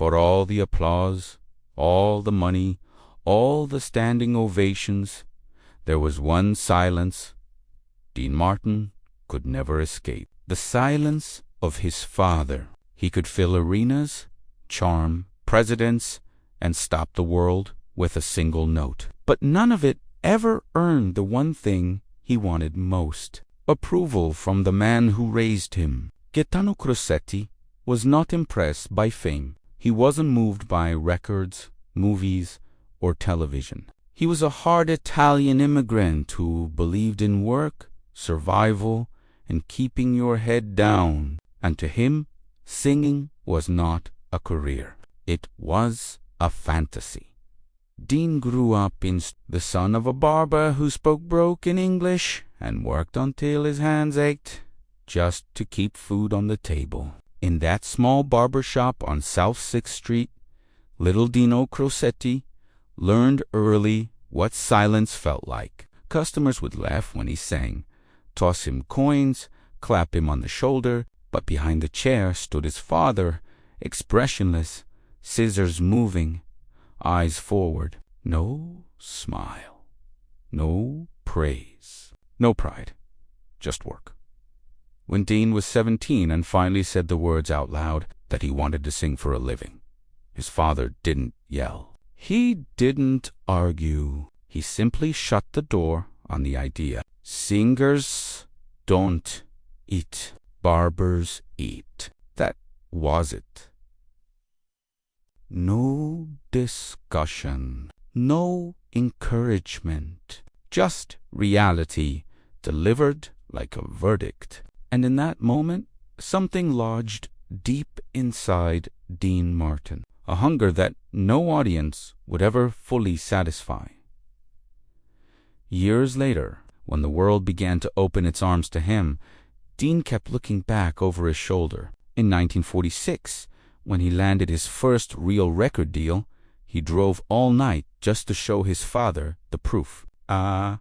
For all the applause, all the money, all the standing ovations, there was one silence Dean Martin could never escape. The silence of his father. He could fill arenas, charm presidents, and stop the world with a single note. But none of it ever earned the one thing he wanted most: approval from the man who raised him. Gaetano Crosetti was not impressed by fame. He wasn't moved by records, movies, or television. He was a hard Italian immigrant who believed in work, survival, and keeping your head down. And to him, singing was not a career. It was a fantasy. Dean grew up the son of a barber who spoke broken English and worked until his hands ached just to keep food on the table. In that small barber shop on South 6th Street, little Dino Crosetti learned early what silence felt like. Customers would laugh when he sang, toss him coins, clap him on the shoulder, but behind the chair stood his father, expressionless, scissors moving, eyes forward. No smile, no praise, no pride, just work. When Dean was 17 and finally said the words out loud that he wanted to sing for a living, his father didn't yell. He didn't argue. He simply shut the door on the idea. Singers don't eat. Barbers eat. That was it. No discussion. No encouragement. Just reality delivered like a verdict. And in that moment, something lodged deep inside Dean Martin. A hunger that no audience would ever fully satisfy. Years later, when the world began to open its arms to him, Dean kept looking back over his shoulder. In 1946, when he landed his first real record deal, he drove all night just to show his father the proof. A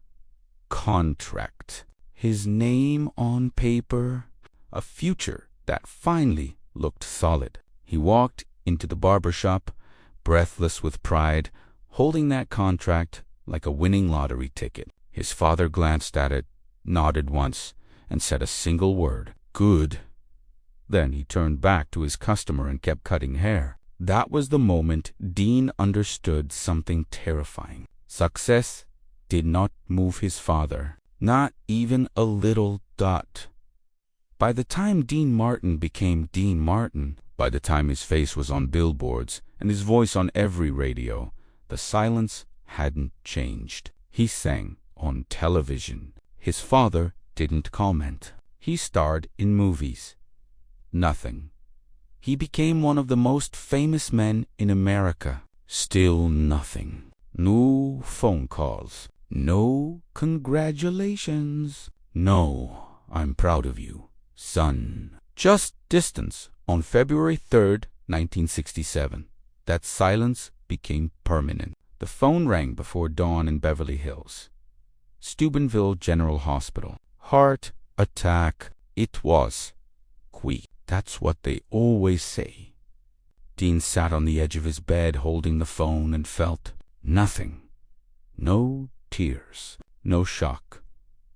contract. His name on paper. A future that finally looked solid. He walked into the barber shop, breathless with pride, holding that contract like a winning lottery ticket. His father glanced at it, nodded once, and said a single word, "Good." Then he turned back to his customer and kept cutting hair. That was the moment Dean understood something terrifying. Success did not move his father, not even a little dot. By the time Dean Martin became Dean Martin, by the time his face was on billboards and his voice on every radio, the silence hadn't changed. He sang on television. His father didn't comment. He starred in movies. Nothing. He became one of the most famous men in America. Still nothing. No phone calls. No congratulations. No, I'm proud of you, son. Just distance. On February 3rd, 1967, that silence became permanent. The phone rang before dawn in Beverly Hills. Steubenville General Hospital. Heart attack. It was quick. That's what they always say. Dean sat on the edge of his bed holding the phone and felt nothing. No tears. No shock.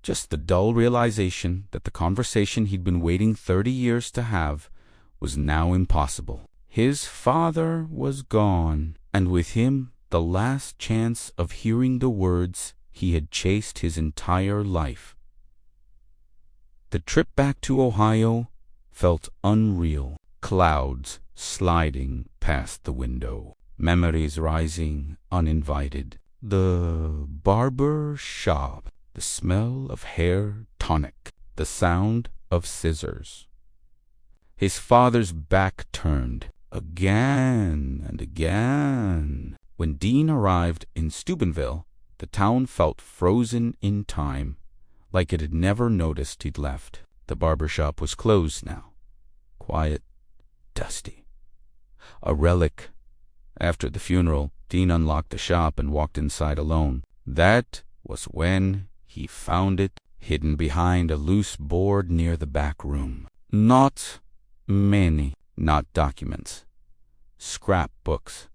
Just the dull realization that the conversation he'd been waiting 30 years to have was now impossible. His father was gone, and with him the last chance of hearing the words he had chased his entire life. The trip back to Ohio felt unreal. Clouds sliding past the window. Memories rising uninvited. The barber shop. The smell of hair tonic. The sound of scissors. His father's back turned. Again and again. When Dean arrived in Steubenville, the town felt frozen in time, like it had never noticed he'd left. The barber shop was closed now. Quiet, dusty. A relic. After the funeral, Dean unlocked the shop and walked inside alone. That was when he found it hidden behind a loose board near the back room. Not many, not documents, scrapbooks,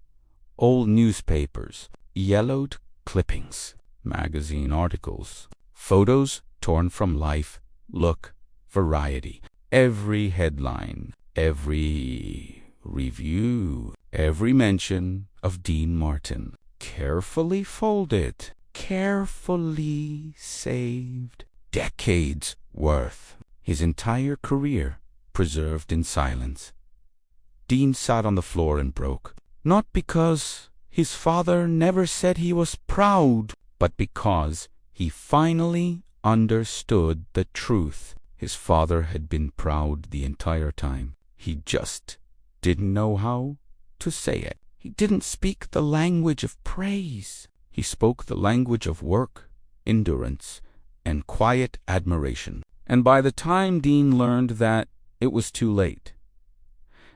old newspapers, yellowed clippings, magazine articles, photos torn from Life, Look, Variety. Every headline, every review, every mention of Dean Martin, carefully folded, carefully saved, decades worth, his entire career preserved in silence. Dean sat on the floor and broke, not because his father never said he was proud, but because he finally understood the truth. His father had been proud the entire time. He just didn't know how to say it. He didn't speak the language of praise. He spoke the language of work, endurance, and quiet admiration. And by the time Dean learned that, it was too late.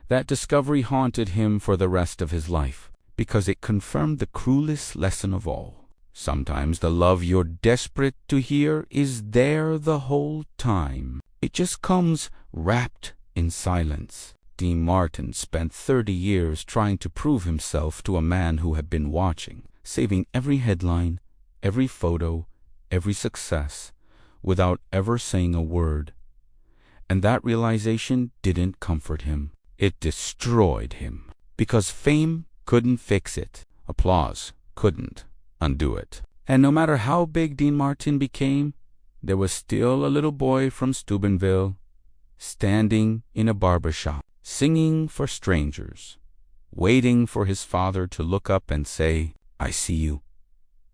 That discovery haunted him for the rest of his life, because it confirmed the cruelest lesson of all. Sometimes the love you're desperate to hear is there the whole time. It just comes wrapped in silence. Dean Martin spent 30 years trying to prove himself to a man who had been watching, saving every headline, every photo, every success, without ever saying a word. And that realization didn't comfort him. It destroyed him. Because fame couldn't fix it. Applause couldn't undo it. And no matter how big Dean Martin became, there was still a little boy from Steubenville, standing in a barber shop, singing for strangers, waiting for his father to look up and say, "I see you."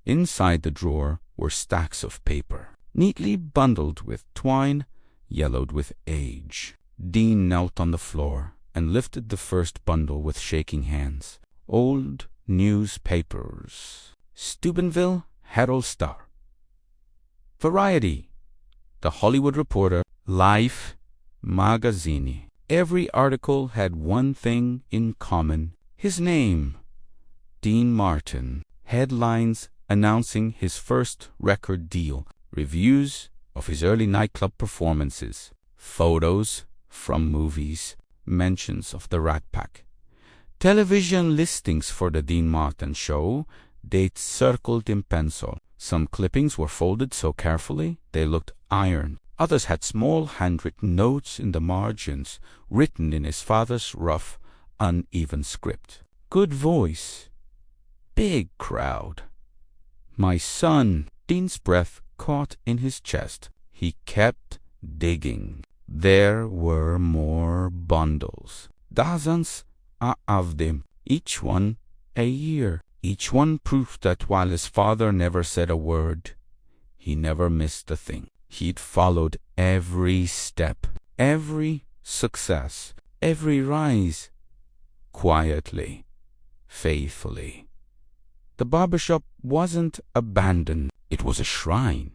Inside the drawer were stacks of paper, neatly bundled with twine, yellowed with age. Dean knelt on the floor and lifted the first bundle with shaking hands. Old newspapers. Steubenville Herald-Star, Variety, The Hollywood Reporter, Life Magazine. Every article had one thing in common: his name, Dean Martin. Headlines announcing his first record deal, reviews of his early nightclub performances, photos from movies, mentions of the Rat Pack. Television listings for the Dean Martin Show, dates circled in pencil. Some clippings were folded so carefully they looked ironed. Others had small handwritten notes in the margins, written in his father's rough, uneven script. Good voice. Big crowd. My son. Dean's breath caught in his chest. He kept digging. There were more bundles. Dozens of them, each one a year. Each one proof that while his father never said a word, he never missed a thing. He'd followed every step, every success, every rise, quietly, faithfully. The barbershop wasn't abandoned. It was a shrine.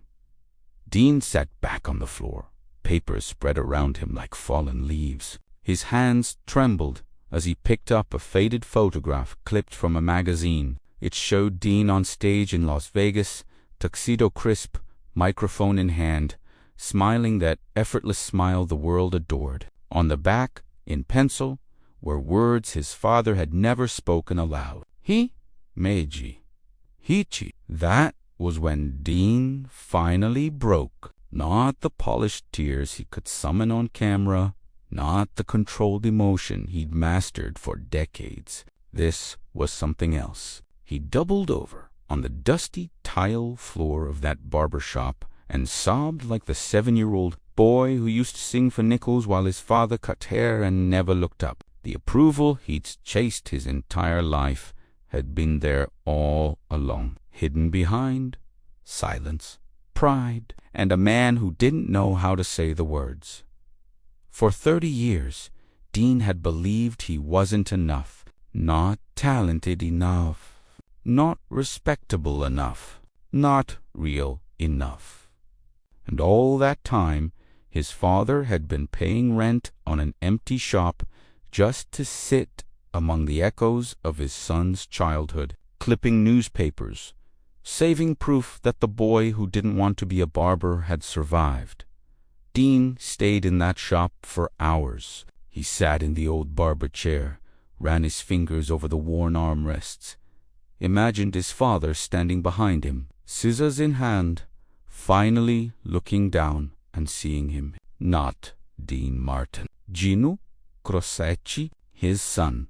Dean sat back on the floor. Papers spread around him like fallen leaves. His hands trembled as he picked up a faded photograph clipped from a magazine. It showed Dean on stage in Las Vegas, tuxedo crisp, microphone in hand, smiling that effortless smile the world adored. On the back, in pencil, were words his father had never spoken aloud. Meiji. Hichi. That was when Dean finally broke. Not the polished tears he could summon on camera, not the controlled emotion he'd mastered for decades. This was something else. He doubled over on the dusty tile floor of that barber shop and sobbed like the 7-year-old boy who used to sing for nickels while his father cut hair and never looked up. The approval he'd chased his entire life had been there all along, hidden behind silence, pride, and a man who didn't know how to say the words. For 30 years, Dean had believed he wasn't enough, not talented enough, not respectable enough, not real enough. And all that time, his father had been paying rent on an empty shop just to sit among the echoes of his son's childhood, clipping newspapers, saving proof that the boy who didn't want to be a barber had survived. Dean stayed in that shop for hours. He sat in the old barber chair, ran his fingers over the worn armrests, imagined his father standing behind him, scissors in hand, finally looking down and seeing him. Not Dean Martin. Gino Grossetti, his son,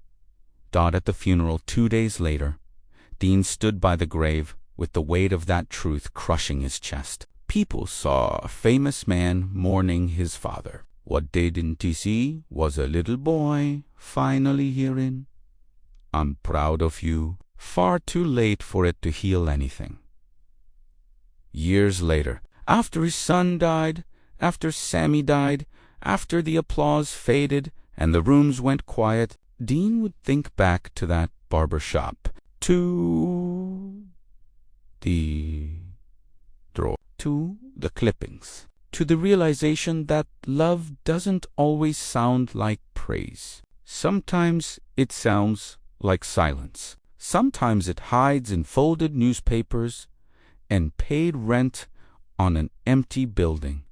died at the funeral 2 days later. Dean stood by the grave with the weight of that truth crushing his chest. People saw a famous man mourning his father. What they didn't see was a little boy finally hearing, "I'm proud of you." Far too late for it to heal anything. Years later, after his son died, after Sammy died, after the applause faded and the rooms went quiet, Dean would think back to that barber shop, to the drawer, to the clippings, to the realization that love doesn't always sound like praise. Sometimes it sounds like silence. Sometimes it hides in folded newspapers and paid rent on an empty building.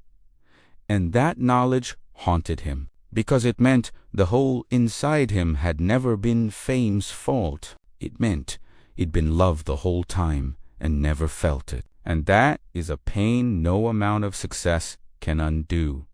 And that knowledge haunted him, because it meant the hole inside him had never been fame's fault. It meant he'd been loved the whole time and never felt it. And that is a pain no amount of success can undo.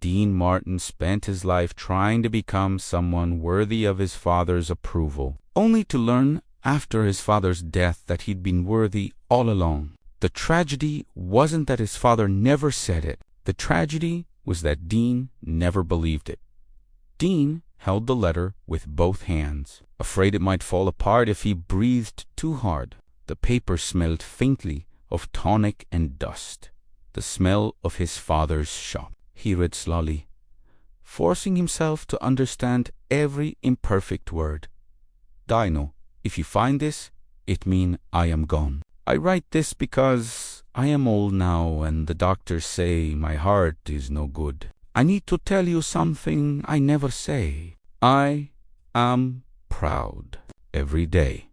Dean Martin spent his life trying to become someone worthy of his father's approval, only to learn after his father's death that he'd been worthy all along. The tragedy wasn't that his father never said it. The tragedy was that Dean never believed it. Dean held the letter with both hands, afraid it might fall apart if he breathed too hard. The paper smelled faintly of tonic and dust, the smell of his father's shop. He read slowly, forcing himself to understand every imperfect word. "Dino, if you find this, it mean I am gone. I write this because I am old now and the doctors say my heart is no good. I need to tell you something I never say. I am proud. Every day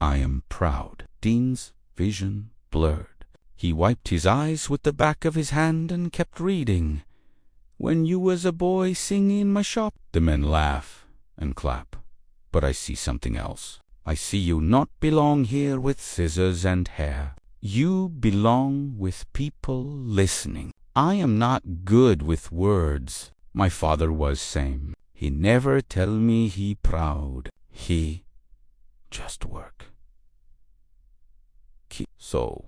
I am proud." Dean's vision blurred. He wiped his eyes with the back of his hand and kept reading. "When you was a boy singing in my shop." The men laugh and clap. But I see something else. I see you not belong here with scissors and hair. You belong with people listening. I am not good with words. My father was same. He never tell me he proud. He just work. So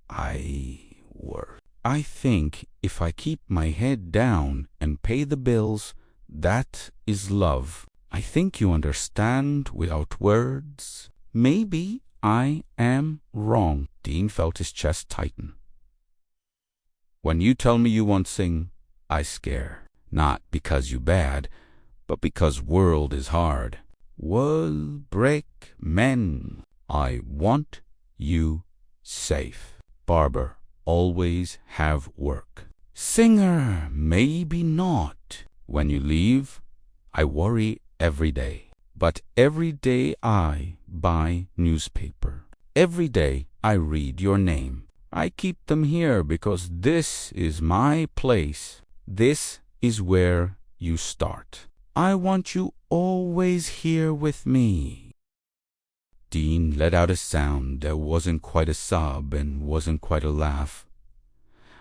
I work. I think if I keep my head down and pay the bills, that is love. I think you understand without words. Maybe I am wrong. Dean felt his chest tighten. When you tell me you won't sing, I scare. Not because you bad, but because world is hard. World break men. I want you safe. Barber, always have work. Singer, maybe not. When you leave, I worry every day. But every day I buy newspaper. Every day I read your name. I keep them here because this is my place. This is where you start. I want you always here with me. Dean let out a sound that wasn't quite a sob and wasn't quite a laugh.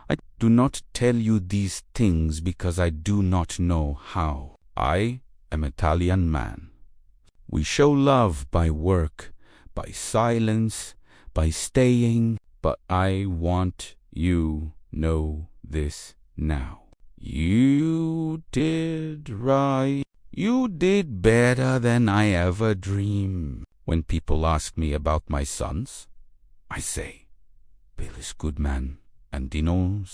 I do not tell you these things because I do not know how. I am an Italian man. We show love by work, by silence, by staying, but I want you know this now. You did right. You did better than I ever dreamed. When people ask me about my sons, I say, Bill is good man and Dino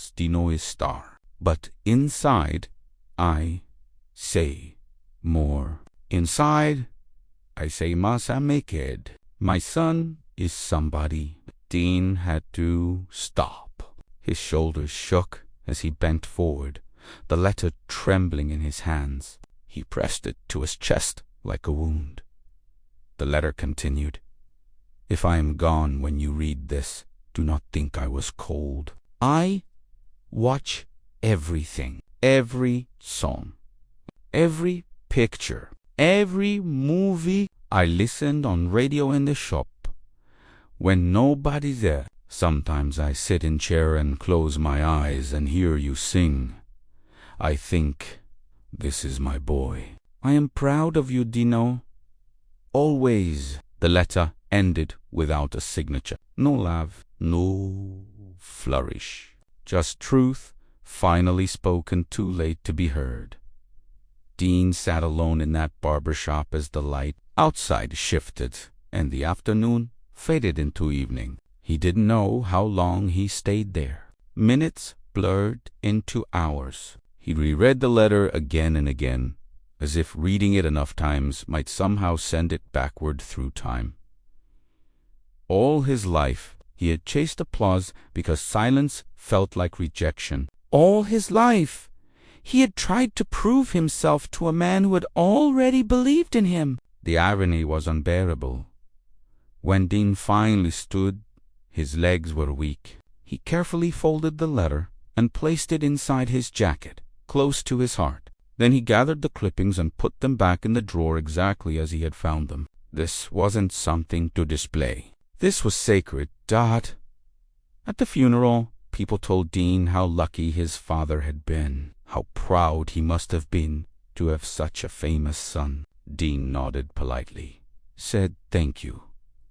is star. But inside, I say more. Inside, I say Masa Maked. My son is somebody. Dean had to stop. His shoulders shook as he bent forward, the letter trembling in his hands. He pressed it to his chest like a wound. The letter continued, "If I am gone when you read this, do not think I was cold. I watch everything, every song, every picture. every movie. I listened on radio in the shop when nobody's there. Sometimes I sit in chair and close my eyes and hear you sing. I think, this is my boy. I am proud of you, Dino. Always. The letter ended without a signature. No love, no flourish. Just truth, finally spoken too late to be heard. Dean sat alone in that barber shop as the light outside shifted, and the afternoon faded into evening. He didn't know how long he stayed there. Minutes blurred into hours. He reread the letter again and again, as if reading it enough times might somehow send it backward through time. All his life, he had chased applause because silence felt like rejection. All his life, he had tried to prove himself to a man who had already believed in him. The irony was unbearable. When Dean finally stood, his legs were weak. He carefully folded the letter and placed it inside his jacket, close to his heart. Then he gathered the clippings and put them back in the drawer exactly as he had found them. This wasn't something to display. This was sacred, Dot. At the funeral, people told Dean how lucky his father had been, how proud he must have been to have such a famous son. Dean nodded politely, said thank you,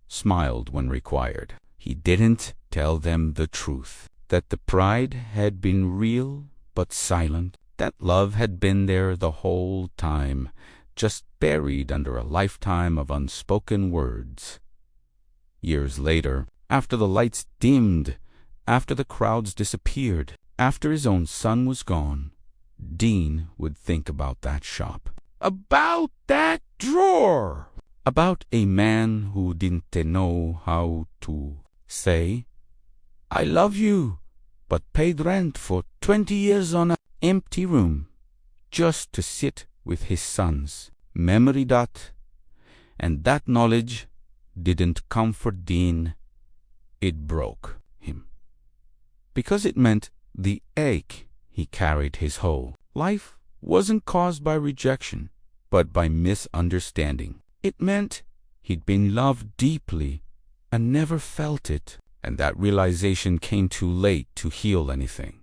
smiled when required. He didn't tell them the truth, that the pride had been real but silent, that love had been there the whole time, just buried under a lifetime of unspoken words. Years later, after the lights dimmed, after the crowds disappeared, after his own son was gone, Dean would think about that shop, about that drawer, about a man who didn't know how to say, I love you, but paid rent for 20 years on an empty room, just to sit with his sons. Memory, Dot. And that knowledge didn't comfort Dean, it broke him. Because it meant the ache he carried his whole life wasn't caused by rejection, but by misunderstanding. It meant he'd been loved deeply and never felt it, and that realization came too late to heal anything.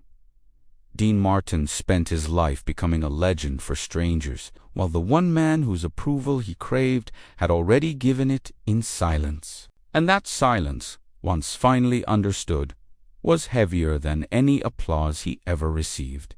Dean Martin spent his life becoming a legend for strangers, while the one man whose approval he craved had already given it in silence. And that silence, once finally understood, was heavier than any applause he ever received.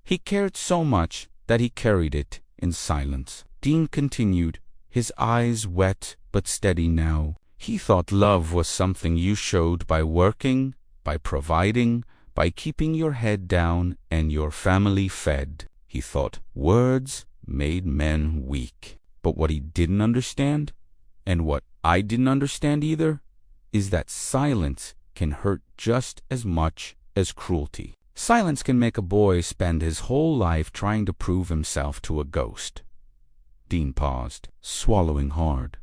He cared so much that he carried it in silence. Dean continued, his eyes wet but steady now. He thought love was something you showed by working, by providing, by keeping your head down and your family fed. He thought words made men weak. But what he didn't understand, and what I didn't understand either, is that silence can hurt just as much as cruelty. Silence can make a boy spend his whole life trying to prove himself to a ghost. Dean paused, swallowing hard.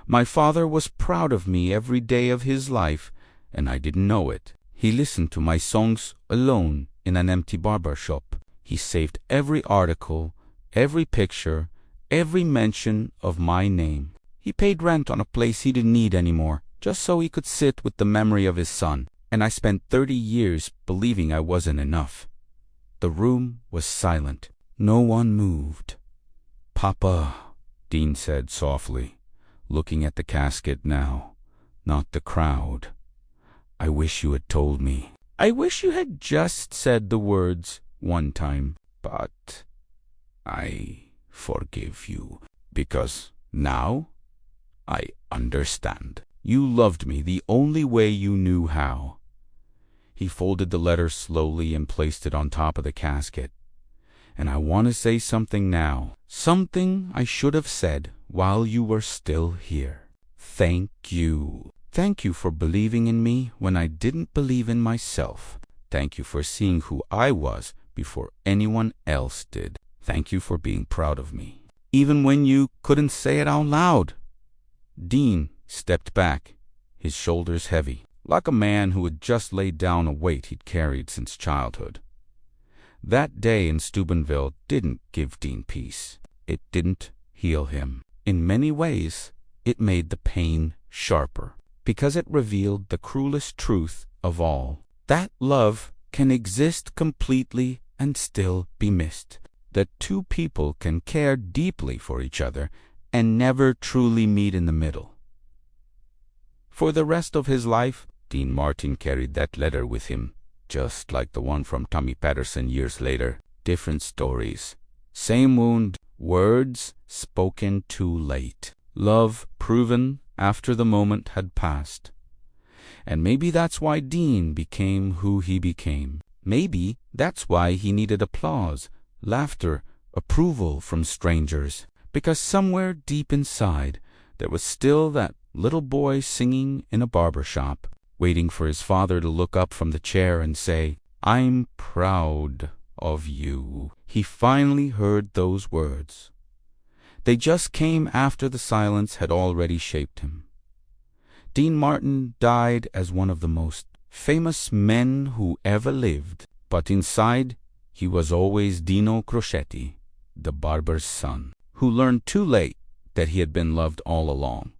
My father was proud of me every day of his life, and I didn't know it. He listened to my songs alone in an empty barber shop. He saved every article, every picture, every mention of my name. He paid rent on a place he didn't need anymore, just so he could sit with the memory of his son. And I spent 30 years believing I wasn't enough. The room was silent. No one moved. Papa, Dean said softly, looking at the casket now, not the crowd. I wish you had told me. I wish you had just said the words one time. But I forgive you, because now I understand. You loved me the only way you knew how. He folded the letter slowly and placed it on top of the casket. And I want to say something now. Something I should have said while you were still here. Thank you. Thank you for believing in me when I didn't believe in myself. Thank you for seeing who I was before anyone else did. Thank you for being proud of me, even when you couldn't say it out loud. Dean stepped back, his shoulders heavy, like a man who had just laid down a weight he'd carried since childhood. That day in Steubenville didn't give Dean peace. It didn't heal him. In many ways, it made the pain sharper, because it revealed the cruelest truth of all, that love can exist completely and still be missed, that two people can care deeply for each other and never truly meet in the middle. For the rest of his life, Dean Martin carried that letter with him, just like the one from Tommy Patterson years later. Different stories, same wound, words spoken too late, love proven after the moment had passed. And maybe that's why Dean became who he became. Maybe that's why he needed applause, laughter, approval from strangers, because somewhere deep inside there was still that little boy singing in a barber shop, waiting for his father to look up from the chair and say, "I'm proud of you." He finally heard those words. They just came after the silence had already shaped him. Dean Martin died as one of the most famous men who ever lived, but inside he was always Dino Crocetti, the barber's son, who learned too late that he had been loved all along.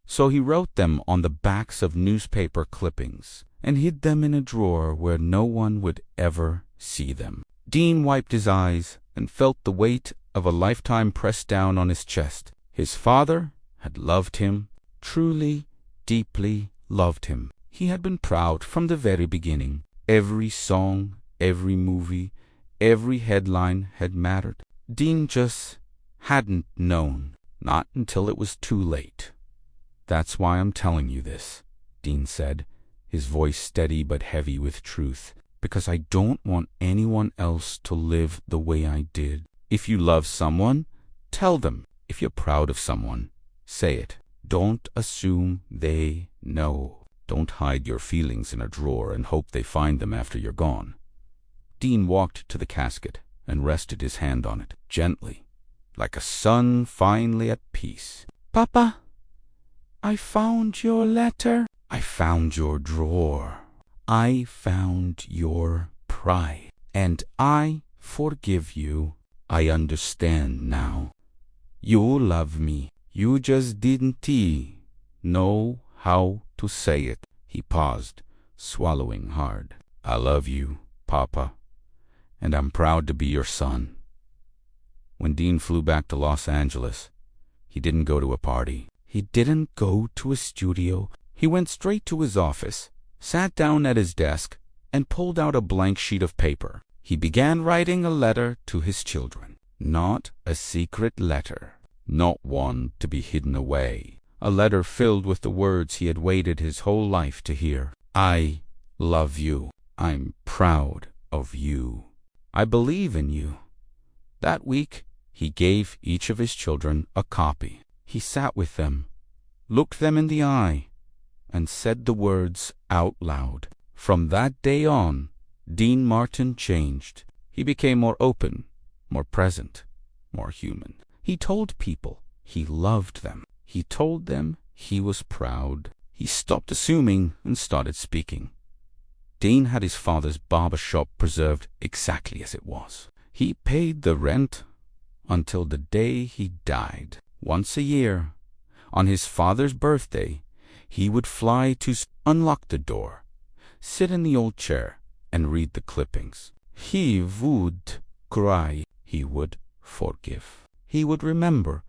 So he wrote them on the backs of newspaper clippings and hid them in a drawer where no one would ever see them. Dean wiped his eyes and felt the weight of a lifetime pressed down on his chest. His father had loved him, truly, deeply loved him. He had been proud from the very beginning. Every song, every movie, every headline had mattered. Dean just hadn't known, not until it was too late. "That's why I'm telling you this," Dean said, his voice steady but heavy with truth, "because I don't want anyone else to live the way I did. If you love someone, tell them. If you're proud of someone, say it. Don't assume they know. Don't hide your feelings in a drawer and hope they find them after you're gone." Dean walked to the casket and rested his hand on it, gently, like a son finally at peace. "Papa, I found your letter. I found your drawer. I found your pride. And I forgive you. I understand now. You love me. You just didn't know how to say it." He paused, swallowing hard. "I love you, Papa, and I'm proud to be your son." When Dean flew back to Los Angeles, he didn't go to a party. He didn't go to a studio. He went straight to his office, sat down at his desk, and pulled out a blank sheet of paper. He began writing a letter to his children. Not a secret letter, not one to be hidden away. A letter filled with the words he had waited his whole life to hear. "I love you. I'm proud of you. I believe in you." That week, he gave each of his children a copy. He sat with them, looked them in the eye, and said the words out loud. From that day on, Dean Martin changed. He became more open, more present, more human. He told people he loved them. He told them he was proud. He stopped assuming and started speaking. Dean had his father's barber shop preserved exactly as it was. He paid the rent until the day he died. Once a year, on his father's birthday, he would fly to unlock the door, sit in the old chair, and read the clippings. He would cry. He would forgive. He would remember.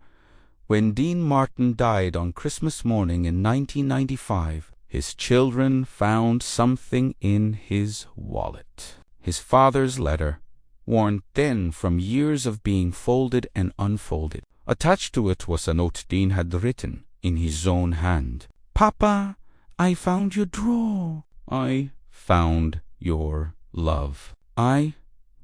When Dean Martin died on Christmas morning in 1995, his children found something in his wallet. His father's letter, worn thin from years of being folded and unfolded. Attached to it was a note Dean had written in his own hand. "Papa, I found your drawer. I found your love. I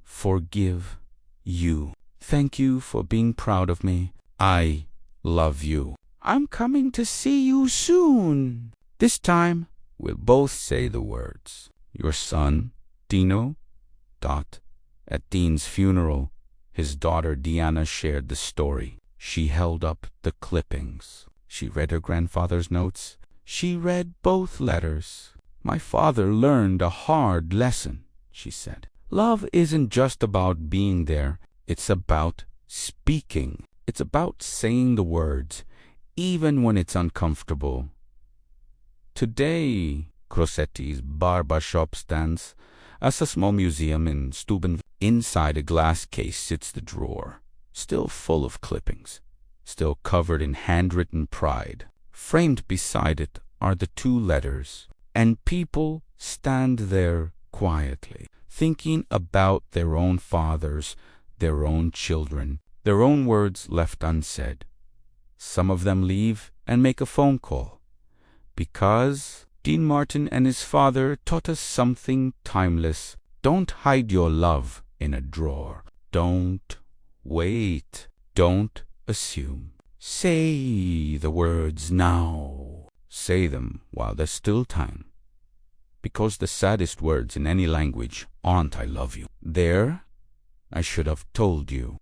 forgive you. Thank you for being proud of me. I love you. I'm coming to see you soon." This time, we'll both say the words. Your son, Dino. At Dean's funeral, his daughter Deanna shared the story. She held up the clippings. She read her grandfather's notes. She read both letters. "My father learned a hard lesson," she said. "Love isn't just about being there. It's about speaking. It's about saying the words, even when it's uncomfortable. Today, Crossetti's barber shop stands as a small museum in Steuben. Inside a glass case sits the drawer, still full of clippings, still covered in handwritten pride. Framed beside it are the two letters, and people stand there quietly, thinking about their own fathers, their own children, their own words left unsaid. Some of them leave and make a phone call, because Dean Martin and his father taught us something timeless. Don't hide your love in a drawer. Don't wait. Don't assume. Say the words now. Say them while there's still time. Because the saddest words in any language aren't "I love you." They're "I should have told you."